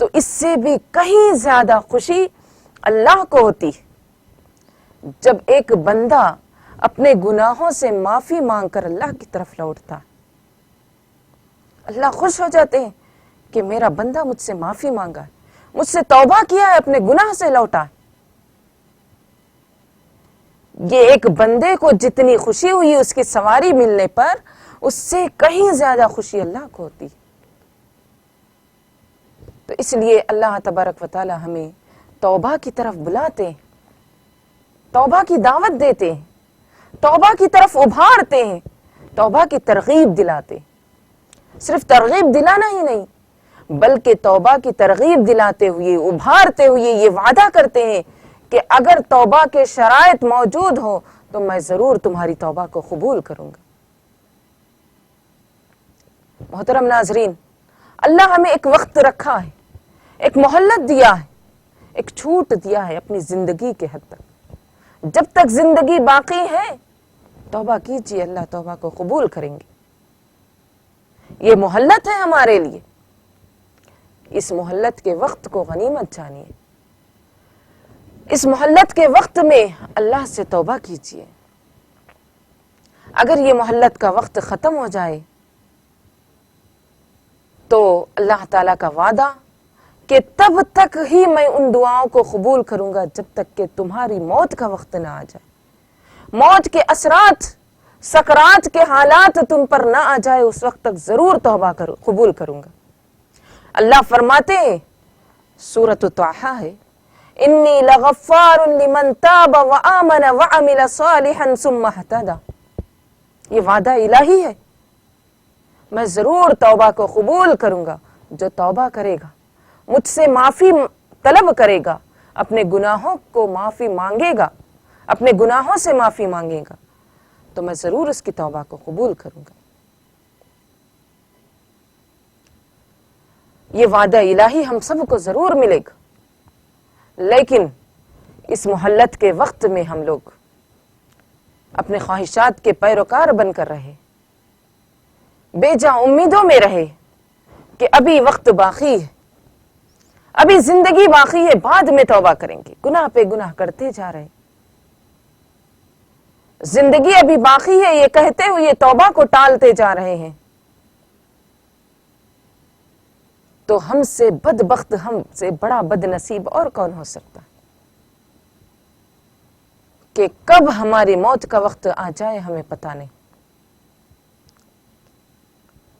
تو اس سے بھی کہیں زیادہ خوشی اللہ کو ہوتی ہے جب ایک بندہ اپنے گناہوں سے معافی مانگ کر اللہ کی طرف لوٹتا. اللہ خوش ہو جاتے ہیں کہ میرا بندہ مجھ سے معافی مانگا ہے, مجھ سے توبہ کیا ہے, اپنے گناہ سے لوٹا ہے. یہ ایک بندے کو جتنی خوشی ہوئی اس کی سواری ملنے پر, اس سے کہیں زیادہ خوشی اللہ کو ہوتی. تو اس لیے اللہ تبارک و تعالی ہمیں توبہ کی طرف بلاتے ہیں, توبہ کی دعوت دیتے ہیں, توبہ کی طرف ابھارتے ہیں, توبہ کی ترغیب دلاتے. صرف ترغیب دلانا ہی نہیں بلکہ توبہ کی ترغیب دلاتے ہوئے, ابھارتے ہوئے یہ وعدہ کرتے ہیں کہ اگر توبہ کے شرائط موجود ہو تو میں ضرور تمہاری توبہ کو قبول کروں گا. محترم ناظرین, اللہ ہمیں ایک وقت رکھا ہے, ایک مہلت دیا ہے, ایک چھوٹ دیا ہے اپنی زندگی کے حد تک. جب تک زندگی باقی ہے توبہ کیجیے, اللہ توبہ کو قبول کریں گے. یہ مہلت ہے ہمارے لیے, اس مہلت کے وقت کو غنیمت جانیے. اس مہلت کے وقت میں اللہ سے توبہ کیجیے. اگر یہ مہلت کا وقت ختم ہو جائے تو اللہ تعالیٰ کا وعدہ کہ تب تک ہی میں ان دعاؤں کو قبول کروں گا جب تک کہ تمہاری موت کا وقت نہ آ جائے, موت کے اثرات, سکرات کے حالات تم پر نہ آ جائے, اس وقت تک ضرور توبہ قبول کروں گا. اللہ فرماتے ہیں, سورۃ طٰہٰ ہے, انی لغفار لمن تاب وآمن وعمل صالحا ثم اہتدی. یہ وعدہ الہی ہے, میں ضرور توبہ کو قبول کروں گا. جو توبہ کرے گا, مجھ سے معافی طلب کرے گا, اپنے گناہوں کو معافی مانگے گا, اپنے گناہوں سے معافی مانگے گا, تو میں ضرور اس کی توبہ کو قبول کروں گا. یہ وعدہ الہی ہم سب کو ضرور ملے گا, لیکن اس مہلت کے وقت میں ہم لوگ اپنے خواہشات کے پیروکار بن کر رہے, بے جا امیدوں میں رہے کہ ابھی وقت باقی ہے, ابھی زندگی باقی ہے, بعد میں توبہ کریں گے. گناہ پہ گناہ کرتے جا رہے, زندگی ابھی باقی ہے یہ کہتے ہوئے توبہ کو ٹالتے جا رہے ہیں. تو ہم سے بدبخت, ہم سے بڑا بد نصیب اور کون ہو سکتا کہ کب ہماری موت کا وقت آ جائے ہمیں پتہ نہیں.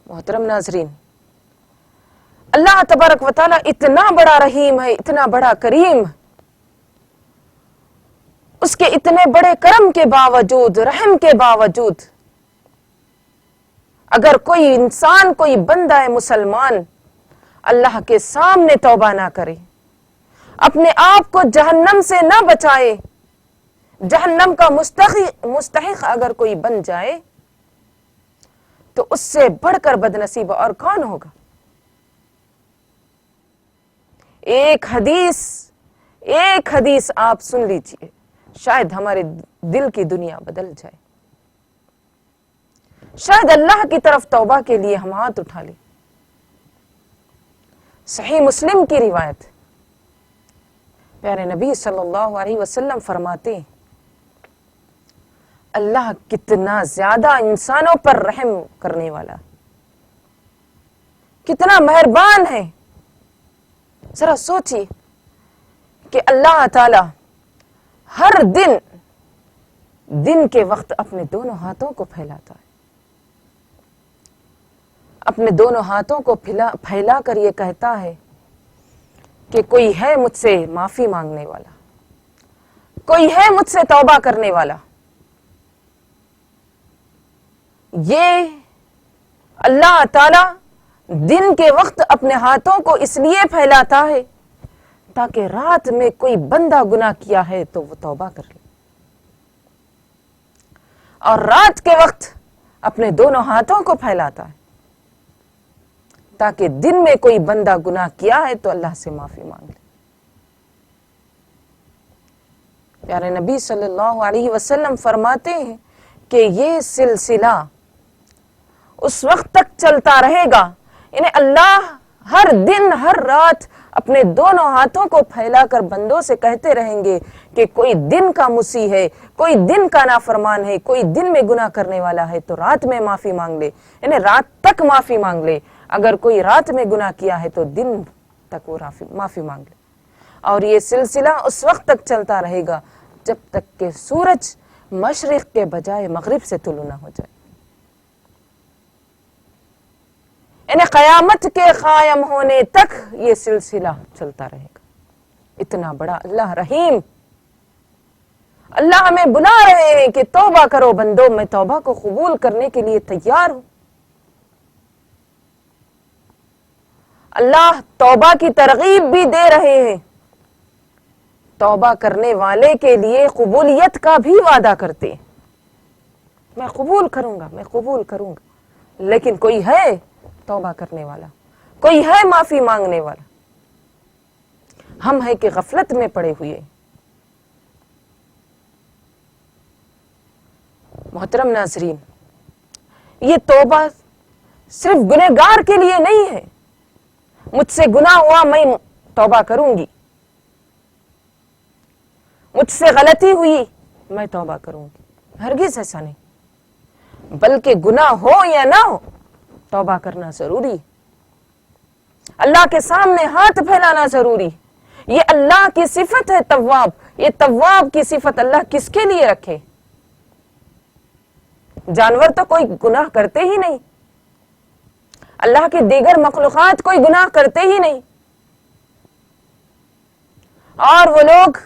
محترم ناظرین, اللہ تبارک و تعالی اتنا بڑا رحیم ہے, اتنا بڑا کریم, اس کے اتنے بڑے کرم کے باوجود, رحم کے باوجود, اگر کوئی انسان, کوئی بندہ ہے مسلمان اللہ کے سامنے توبہ نہ کرے, اپنے آپ کو جہنم سے نہ بچائے, جہنم کا مستحق اگر کوئی بن جائے تو اس سے بڑھ کر بد نصیب اور کون ہوگا. ایک حدیث آپ سن لیجئے, شاید ہمارے دل کی دنیا بدل جائے, شاید اللہ کی طرف توبہ کے لیے ہم ہاتھ اٹھا لیں. صحیح مسلم کی روایت, پیارے نبی صلی اللہ علیہ وسلم فرماتے ہیں, اللہ کتنا زیادہ انسانوں پر رحم کرنے والا, کتنا مہربان ہے. ذرا سوچیے کہ اللہ تعالی ہر دن کے وقت اپنے دونوں ہاتھوں کو پھیلاتا ہے, اپنے دونوں ہاتھوں کو پھیلا کر یہ کہتا ہے کہ کوئی ہے مجھ سے معافی مانگنے والا, کوئی ہے مجھ سے توبہ کرنے والا. یہ اللہ تعالی دن کے وقت اپنے ہاتھوں کو اس لیے پھیلاتا ہے تاکہ رات میں کوئی بندہ گناہ کیا ہے تو وہ توبہ کر لے, اور رات کے وقت اپنے دونوں ہاتھوں کو پھیلاتا ہے تاکہ دن میں کوئی بندہ گناہ کیا ہے تو اللہ سے معافی مانگ لے. پیارے نبی صلی اللہ علیہ وسلم فرماتے ہیں کہ یہ سلسلہ اس وقت تک چلتا رہے گا, یعنی اللہ ہر دن ہر رات اپنے دونوں ہاتھوں کو پھیلا کر بندوں سے کہتے رہیں گے کہ کوئی دن کا مسیح ہے، کوئی دن کا نافرمان ہے، کوئی دن میں گناہ کرنے والا ہے تو رات میں معافی مانگ لے، یعنی رات تک معافی مانگ لے۔ اگر کوئی رات میں گناہ کیا ہے تو دن تک وہ معافی مانگ لے۔ اور یہ سلسلہ اس وقت تک چلتا رہے گا جب تک کہ سورج مشرق کے بجائے مغرب سے طلوع نہ ہو جائے، یعنی قیامت کے قائم ہونے تک یہ سلسلہ چلتا رہے گا۔ اتنا بڑا اللہ رحیم، اللہ ہمیں بلا رہے ہیں کہ توبہ کرو بندو، میں توبہ کو قبول کرنے کے لیے تیار ہوں۔ اللہ توبہ کی ترغیب بھی دے رہے ہیں، توبہ کرنے والے کے لیے قبولیت کا بھی وعدہ کرتے ہیں، میں قبول کروں گا، میں قبول کروں گا۔ لیکن کوئی ہے توبہ کرنے والا، کوئی ہے معافی مانگنے والا؟ ہم ہیں کہ غفلت میں پڑے ہوئے۔ محترم ناظرین، یہ توبہ صرف گنہگار کے لیے نہیں ہے، مجھ سے گناہ ہوا میں توبہ کروں گی، مجھ سے غلطی ہوئی میں توبہ کروں گی، ہرگز ایسا نہیں، بلکہ گناہ ہو یا نہ ہو توبہ کرنا ضروری، اللہ کے سامنے ہاتھ پھیلانا ضروری۔ یہ اللہ کی صفت ہے تواب، یہ تواب کی صفت اللہ کس کے لیے رکھے؟ جانور تو کوئی گناہ کرتے ہی نہیں، اللہ کے دیگر مخلوقات کوئی گناہ کرتے ہی نہیں، اور وہ لوگ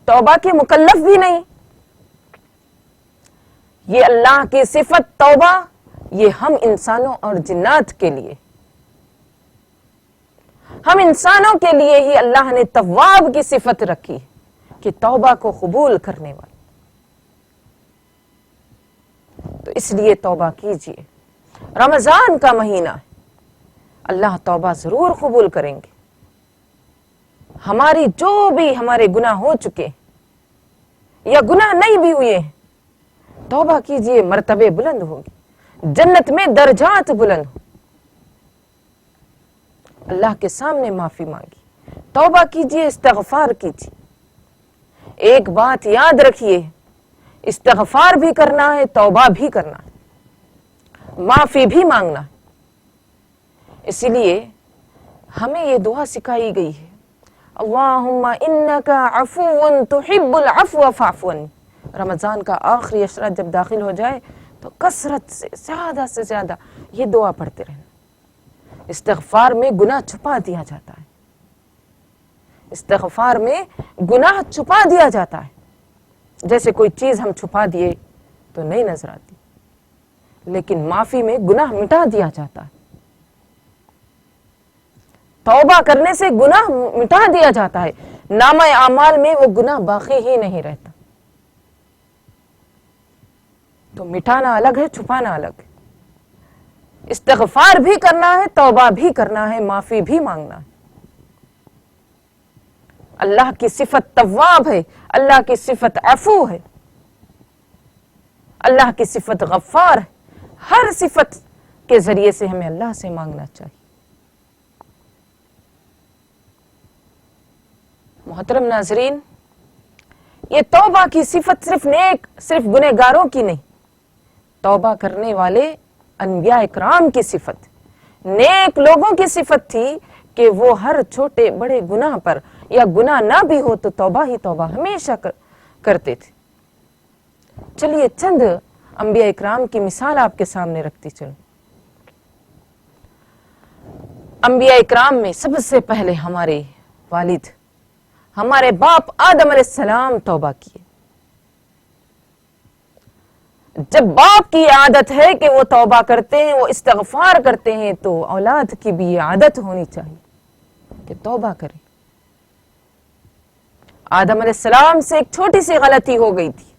توبہ کے مکلف بھی نہیں۔ یہ اللہ کی صفت توبہ، یہ ہم انسانوں اور جنات کے لیے، ہم انسانوں کے لیے ہی اللہ نے تواب کی صفت رکھی کہ توبہ کو قبول کرنے والا۔ تو اس لیے توبہ کیجئے، رمضان کا مہینہ ہے، اللہ توبہ ضرور قبول کریں گے۔ ہماری جو بھی ہمارے گناہ ہو چکے یا گناہ نہیں بھی ہوئے، توبہ کیجئے، مرتبے بلند ہوں گے، جنت میں درجات بلند ہوں۔ اللہ کے سامنے معافی مانگی، توبہ کیجئے، استغفار کیجئے۔ ایک بات یاد رکھیے، استغفار بھی کرنا ہے، توبہ بھی کرنا ہے، معافی بھی مانگنا ہے۔ اسی لیے ہمیں یہ دعا سکھائی گئی ہے، اللہم انکا عفو تحب العفو فاعف عنی۔ رمضان کا آخری عشرہ جب داخل ہو جائے تو کثرت سے زیادہ یہ دعا پڑھتے رہنا۔ استغفار میں گناہ چھپا دیا جاتا ہے، استغفار میں گناہ چھپا دیا جاتا ہے۔ جیسے کوئی چیز ہم چھپا دیے تو نہیں نظر آتی، لیکن معافی میں گناہ مٹا دیا جاتا ہے۔ توبہ کرنے سے گناہ مٹا دیا جاتا ہے، نامہ اعمال میں وہ گناہ باقی ہی نہیں رہتا۔ تو مٹانا الگ ہے، چھپانا الگ ہے۔ استغفار بھی کرنا ہے، توبہ بھی کرنا ہے، معافی بھی مانگنا ہے۔ اللہ کی صفت تواب ہے، اللہ کی صفت عفو ہے، اللہ کی صفت غفار ہے۔ ہر صفت کے ذریعے سے ہمیں اللہ سے مانگنا چاہیے۔ محترم ناظرین، یہ توبہ کی صفت صرف گنہگاروں کی نہیں، توبہ کرنے والے انبیاء اکرام کی صفت، نیک لوگوں کی صفت تھی کہ وہ ہر چھوٹے بڑے گناہ پر یا گناہ نہ بھی ہو تو توبہ ہی توبہ ہمیشہ کرتے تھے۔ چلیے چند انبیاء اکرام کی مثال آپ کے سامنے رکھتی چلوں۔ انبیاء اکرام میں سب سے پہلے ہمارے والد، ہمارے باپ آدم علیہ السلام توبہ کیے۔ جب باپ کی عادت ہے کہ وہ توبہ کرتے ہیں، وہ استغفار کرتے ہیں، تو اولاد کی بھی یہ عادت ہونی چاہیے کہ توبہ کریں۔ آدم علیہ السلام سے ایک چھوٹی سی غلطی ہو گئی تھی،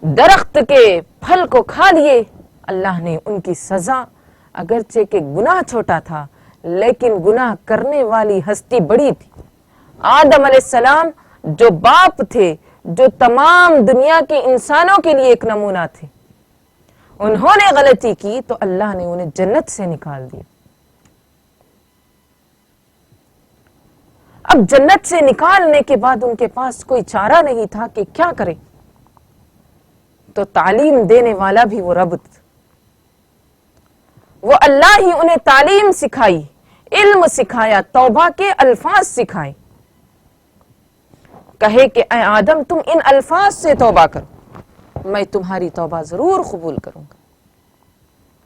درخت کے پھل کو کھا لیے، اللہ نے ان کی سزا، اگرچہ کہ گناہ چھوٹا تھا لیکن گناہ کرنے والی ہستی بڑی تھی۔ آدم علیہ السلام جو باپ تھے، جو تمام دنیا کے انسانوں کے لیے ایک نمونہ تھے، انہوں نے غلطی کی تو اللہ نے انہیں جنت سے نکال دیا۔ اب جنت سے نکالنے کے بعد ان کے پاس کوئی چارہ نہیں تھا کہ کیا کرے، تو تعلیم دینے والا بھی وہ رب، وہ اللہ ہی انہیں تعلیم سکھائی، علم سکھایا، توبہ کے الفاظ سکھائے، کہے کہ اے آدم تم ان الفاظ سے توبہ کرو، میں تمہاری توبہ ضرور قبول کروں گا۔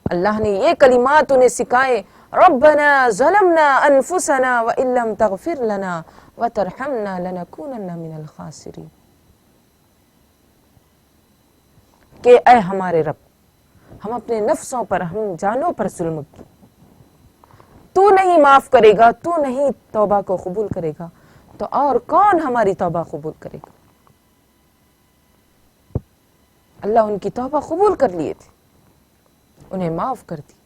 اللہ نے یہ کلمات انہیں سکھائے، ربنا ظلمنا انفسنا وان لم تغفر لنا وترحمنا لنکونن من الخاسرین، کہ اے ہمارے رب ہم اپنے نفسوں پر، ہم جانوں پر ظلم کی، تو نہیں معاف کرے گا، تو نہیں توبہ کو قبول کرے گا، تو اور کون ہماری توبہ قبول کرے گا؟ اللہ ان کی توبہ قبول کر لیے تھے، انہیں معاف کر دی۔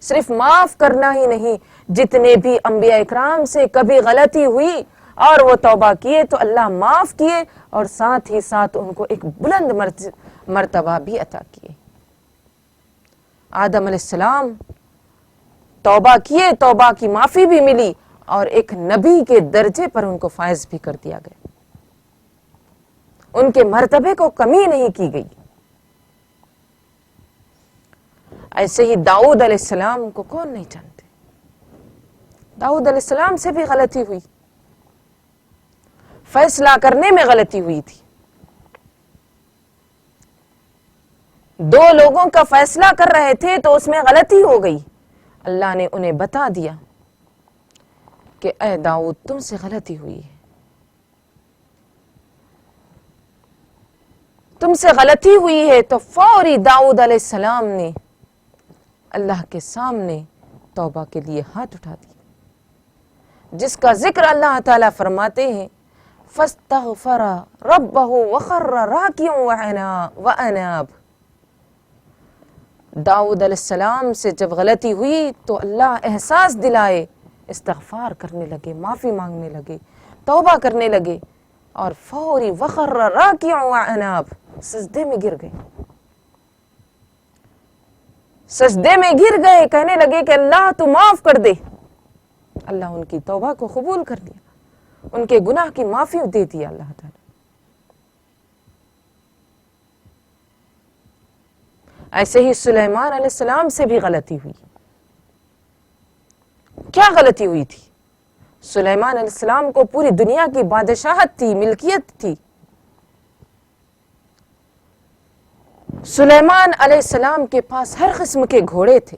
صرف معاف کرنا ہی نہیں، جتنے بھی انبیاء اکرام سے کبھی غلطی ہوئی اور وہ توبہ کیے تو اللہ معاف کیے، اور ساتھ ہی ساتھ ان کو ایک بلند مرتبہ بھی عطا کیے۔ آدم علیہ السلام توبہ کیے، توبہ کی معافی بھی ملی، اور ایک نبی کے درجے پر ان کو فائز بھی کر دیا گیا، ان کے مرتبے کو کمی نہیں کی گئی۔ ایسے ہی داؤد علیہ السلام کو کون نہیں جانتے؟ داؤد علیہ السلام سے بھی غلطی ہوئی، فیصلہ کرنے میں غلطی ہوئی تھی، دو لوگوں کا فیصلہ کر رہے تھے تو اس میں غلطی ہو گئی، اللہ نے انہیں بتا دیا کہ اے داؤد تم سے غلطی ہوئی ہے، تم سے غلطی ہوئی ہے۔ تو فوری داؤد علیہ السلام نے اللہ کے سامنے توبہ کے لیے ہاتھ اٹھا دیا، جس کا ذکر اللہ تعالیٰ فرماتے ہیں فاستغفر ربہ وخر راکعا واناب۔ داؤد علیہ السلام سے جب غلطی ہوئی تو اللہ احساس دلائے، استغفار کرنے لگے، معافی مانگنے لگے، توبہ کرنے لگے، اور فوری وخر راکعا واناب سجدے میں گر گئے، سجدے میں گر گئے، کہنے لگے کہ اللہ تو معاف کر دے۔ اللہ ان کی توبہ کو قبول کر لیا، ان کے گناہ کی معافی دے دیا اللہ تعالی۔ ایسے ہی سلیمان علیہ السلام سے بھی غلطی ہوئی۔ کیا غلطی ہوئی تھی؟ سلیمان علیہ السلام کو پوری دنیا کی بادشاہت تھی، ملکیت تھی۔ سلیمان علیہ السلام کے پاس ہر قسم کے گھوڑے تھے،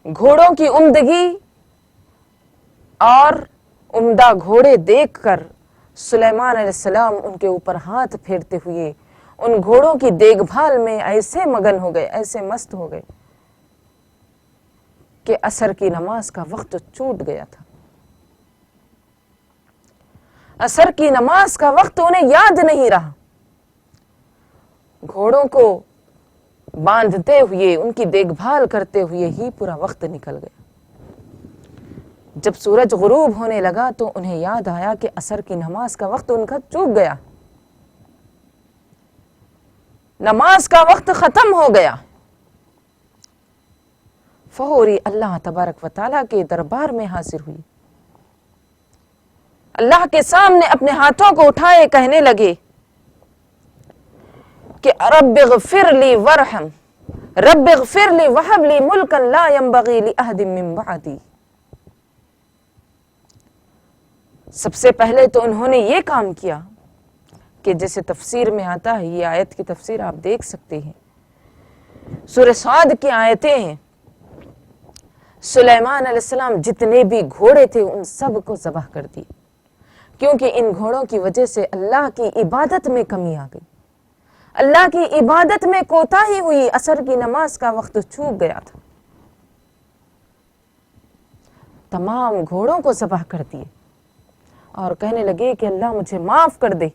گھوڑوں کی عمدگی اور عمدہ گھوڑے دیکھ کر سلیمان علیہ السلام ان کے اوپر ہاتھ پھیرتے ہوئے ان گھوڑوں کی دیکھ بھال میں ایسے مگن ہو گئے، ایسے مست ہو گئے کہ عصر کی نماز کا وقت چھوٹ گیا تھا۔ عصر کی نماز کا وقت انہیں یاد نہیں رہا، گھوڑوں کو باندھتے ہوئے، ان کی دیکھ بھال کرتے ہوئے ہی پورا وقت نکل گیا۔ جب سورج غروب ہونے لگا تو انہیں یاد آیا کہ عصر کی نماز کا وقت ان کا چوک گیا، نماز کا وقت ختم ہو گیا۔ فوری اللہ تبارک و تعالیٰ کے دربار میں حاضر ہوئی، اللہ کے سامنے اپنے ہاتھوں کو اٹھائے کہنے لگے کہ رب اغفر لی ورحم، رب اغفر لی وہب لی ملکا لا ينبغی لأحد من بعدی۔ سب سے پہلے تو انہوں نے یہ کام کیا کہ جیسے تفسیر میں آتا ہے، یہ آیت کی تفسیر آپ دیکھ سکتے ہیں، سورہ صاد کی آیتیں ہیں، سلیمان علیہ السلام جتنے بھی گھوڑے تھے ان سب کو ذبح کر دی، کیونکہ ان گھوڑوں کی وجہ سے اللہ کی عبادت میں کمی آ گئی، اللہ کی عبادت میں کوتاہی ہوئی، عصر کی نماز کا وقت چھوٹ گیا تھا، تمام گھوڑوں کو ذبح کر دیے اور کہنے لگے کہ اللہ مجھے معاف کر دے،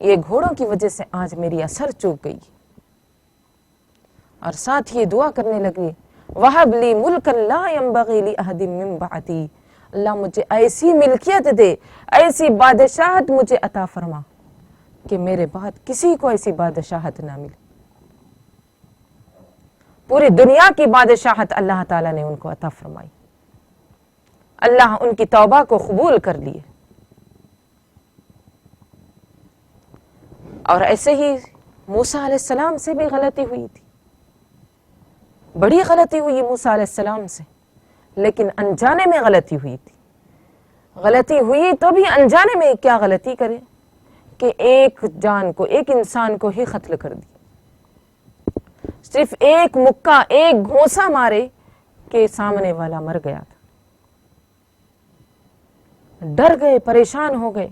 یہ گھوڑوں کی وجہ سے آج میری عصر چوک گئی، اور ساتھ ہی دعا کرنے لگے وَهَبْ لِي مُلْكًا لَا يَنبَغِي لِأَحَدٍ مِّن بَعْدِي، اللہ مجھے ایسی ملکیت دے، ایسی بادشاہت مجھے عطا فرما کہ میرے بعد کسی کو ایسی بادشاہت نہ ملے۔ پوری دنیا کی بادشاہت اللہ تعالیٰ نے ان کو عطا فرمائی۔ اللہ ان کی توبہ کو قبول کر لیے. اور ایسے ہی موسیٰ علیہ السلام سے بھی غلطی ہوئی تھی، بڑی غلطی ہوئی موسیٰ علیہ السلام سے، لیکن انجانے میں غلطی ہوئی تھی. غلطی ہوئی تو بھی انجانے میں کیا غلطی کرے کہ ایک جان کو، ایک انسان کو ہی قتل کر دی. صرف ایک مکہ، ایک گھونسا مارے کہ سامنے والا مر گیا تھا. ڈر گئے، پریشان ہو گئے،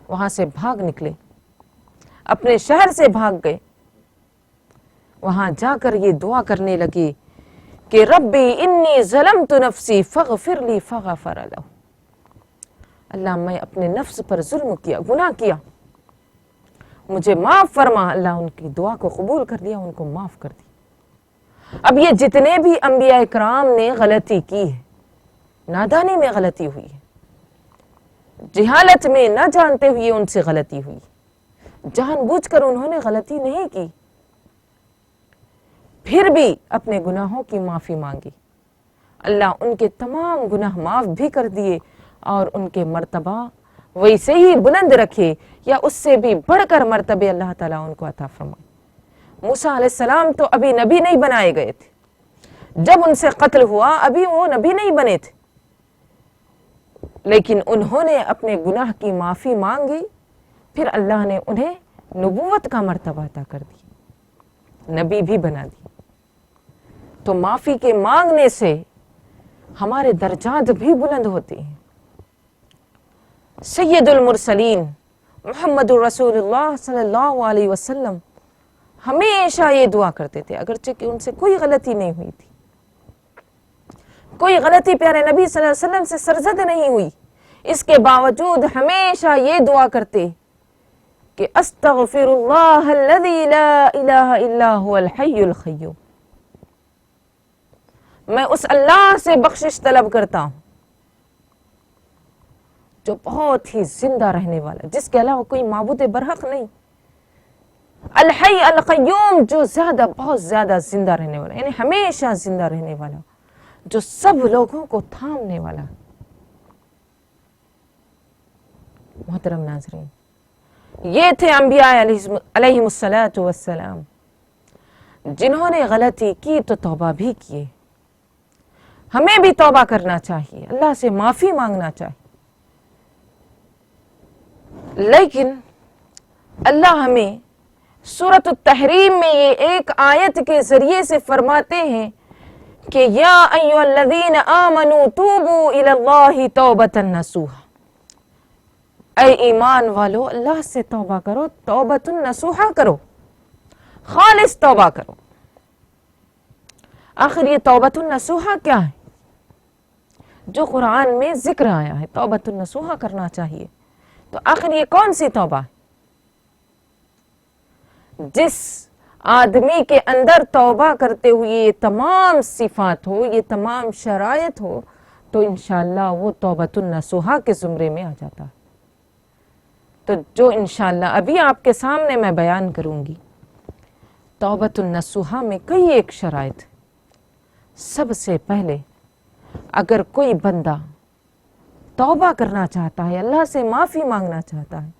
وہاں سے بھاگ نکلے، اپنے شہر سے بھاگ گئے. وہاں جا کر یہ دعا کرنے لگے کہ ربی انی ظلمت نفسی فاغفر لی فغفر لہ. اللہ میں اپنے نفس پر ظلم کیا، گناہ کیا، مجھے معاف فرما. اللہ ان کی دعا کو قبول کر لیا، ان کو معاف کر دیا. اب یہ جتنے بھی انبیاء کرام نے غلطی کی ہے، نادانی میں غلطی ہوئی ہے، جہالت میں نہ جانتے ہوئے ان سے غلطی ہوئی، جان بوجھ کر انہوں نے غلطی نہیں کی، پھر بھی اپنے گناہوں کی معافی مانگی. اللہ ان کے تمام گناہ معاف بھی کر دیے اور ان کے مرتبہ ویسے ہی بلند رکھے یا اس سے بھی بڑھ کر مرتبے اللہ تعالیٰ ان کو عطا فرمائے. موسیٰ علیہ السلام تو ابھی نبی نہیں بنائے گئے تھے، جب ان سے قتل ہوا ابھی وہ نبی نہیں بنے تھے، لیکن انہوں نے اپنے گناہ کی معافی مانگی، پھر اللہ نے انہیں نبوت کا مرتبہ عطا کر دیا، نبی بھی بنا دی. تو معافی کے مانگنے سے ہمارے درجات بھی بلند ہوتے ہیں. سید المرسلین محمد رسول اللہ صلی اللہ علیہ وسلم ہمیشہ یہ دعا کرتے تھے، اگرچہ کہ ان سے کوئی غلطی نہیں ہوئی تھی، کوئی غلطی پیارے نبی صلی اللہ علیہ وسلم سے سرزد نہیں ہوئی، اس کے باوجود ہمیشہ یہ دعا کرتے کہ استغفر اللہ الذی لا الہ الا هو الحی القیوم. میں اس اللہ سے بخشش طلب کرتا ہوں جو بہت ہی زندہ رہنے والا، جس کے علاوہ کوئی معبود برحق نہیں، الحی القیوم، جو بہت زیادہ زندہ رہنے والا، یعنی ہمیشہ زندہ رہنے والا، جو سب لوگوں کو تھامنے والا. محترم ناظرین، یہ تھے انبیاء علیہم الصلاۃ والسلام، جنہوں نے غلطی کی تو توبہ بھی کیے. ہمیں بھی توبہ کرنا چاہیے، اللہ سے معافی مانگنا چاہیے، لیکن اللہ ہمیں سورۃ التحریم میں یہ ایک آیت کے ذریعے سے فرماتے ہیں کہ یا ایھا الذین آمنوا توبوا الی اللہ توبۃ نصوحا. اے ایمان والو، اللہ سے توبہ کرو، توبۃ نصوحا کرو، خالص توبہ کرو. آخر یہ توبۃ نصوحا کیا ہے؟ جو قرآن میں ذکر آیا ہے توبۃ نصوحا کرنا چاہیے، تو آخر یہ کون سی توبہ ہے؟ جس آدمی کے اندر توبہ کرتے ہوئے یہ تمام صفات ہو، یہ تمام شرائط ہو، تو انشاءاللہ وہ توبۃ النصوحا کے زمرے میں آ جاتا ہے. تو جو انشاءاللہ ابھی آپ کے سامنے میں بیان کروں گی، توبۃ النصوحا میں کئی ایک شرائط. سب سے پہلے اگر کوئی بندہ توبہ کرنا چاہتا ہے، اللہ سے معافی مانگنا چاہتا ہے،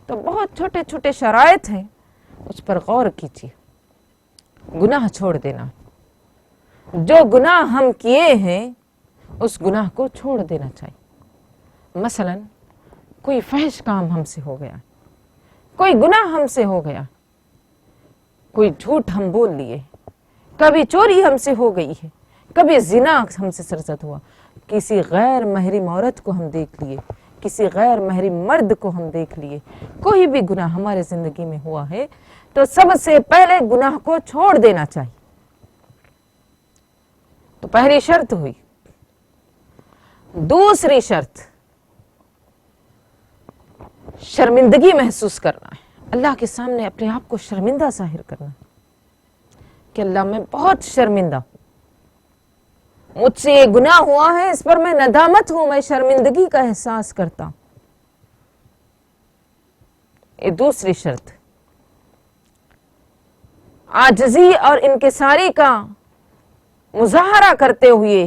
تو بہت چھوٹے چھوٹے شرائط ہیں، اس پر غور کیجیے. گناہ چھوڑ دینا، جو گناہ ہم کیے ہیں اس گناہ کو چھوڑ دینا چاہیے. مثلا کوئی فحش کام ہم سے ہو گیا، کوئی گناہ ہم سے ہو گیا، کوئی جھوٹ ہم بول لیے، کبھی چوری ہم سے ہو گئی ہے، کبھی زنا ہم سے سرزد ہوا، کسی غیر محرم عورت کو ہم دیکھ لیے، کسی غیر محرم مرد کو ہم دیکھ لیے، کوئی بھی گناہ ہمارے زندگی میں ہوا ہے تو سب سے پہلے گناہ کو چھوڑ دینا چاہیے. تو پہلی شرط ہوئی. دوسری شرط شرمندگی محسوس کرنا ہے، اللہ کے سامنے اپنے آپ کو شرمندہ ظاہر کرنا کہ اللہ میں بہت شرمندہ ہوں، مجھ سے یہ گناہ ہوا ہے، اس پر میں ندامت ہوں، میں شرمندگی کا احساس کرتا ہوں. یہ دوسری شرط. عاجزی اور انکساری کا مظاہرہ کرتے ہوئے